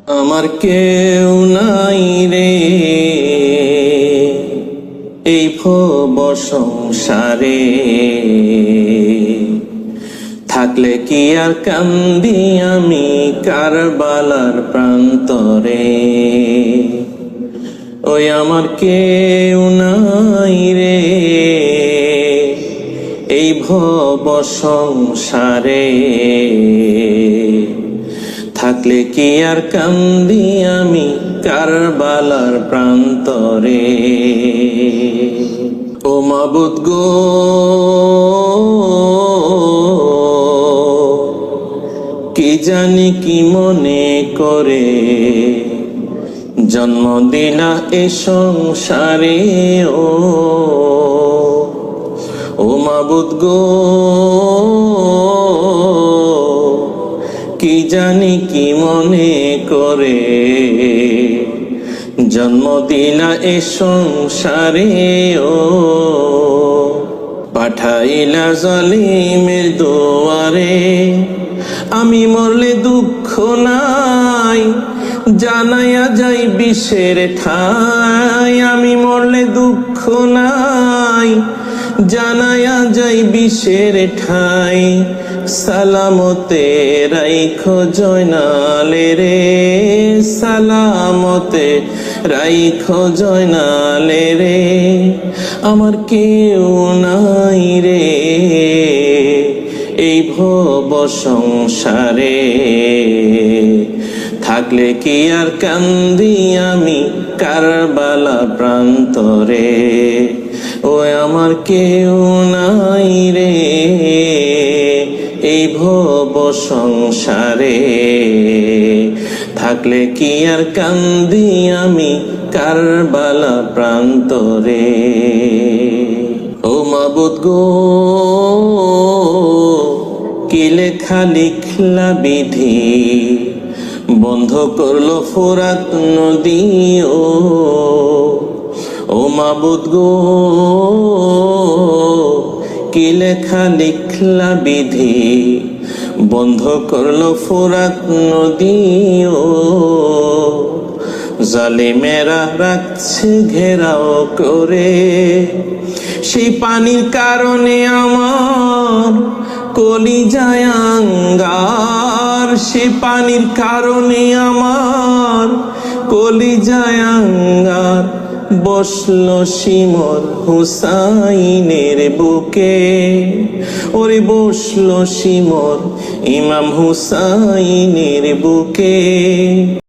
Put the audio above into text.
আমার কেউ নাই রে এই ভব সংসারে, থাকলে কি আর কান্দি আমি কারবালার প্রান্তরে। ওই আমার কেউ নাই রে এই ভব সংসারে, থাকলে কি আর কান্দি আমি কারবালার প্রান্তরে। ও মাবুদ গো, কি জানি কি মনে করে জন্ম দিলা এ সংসারে। ও মাবুদ গো, কি জানি কি মনে করে জন্ম দিলা এ সংসারে। পাঠাইলা জালিমের দুয়ারে, আমি মরলে দুঃখ নাই জানাইয়া যাই বিষের ঠাই। আমি মরলে দুঃখ নাই জানাইয়া যাই বিষের ঠাই। সালামতে রাইখো জয়নালে রে, সালামতে রাইখো জয়নালে রে। আমার কেউ নাই রে এই ভব সংসারে, থাকলে কি আর কান্দি আমি কারবালা প্রান্তরে। ও আমার কেউ নাই রে এই ভব সংসারে, থাকলে কি আর কান্দি আমি কারবালা প্রান্তরে। ও মাবুদ গো, কি লেখা লিখলা বিধি বন্ধ করলো ফোরাত নদী। ও মাবুদ গো, কি লেখা লিখলা বিধি বন্ধ করলো ফোরাত নদী। জালিমেরা রাখছে ঘেরাও করে, সেই পানির কারণে আমার কলিজায় আঙ্গার। সে পানির কারণে আমার কলিজায় আঙ্গার। বসলো সিমর হুসাইনের বুকে, ওরে বসলো সিমর ইমাম হুসাইনের বুকে।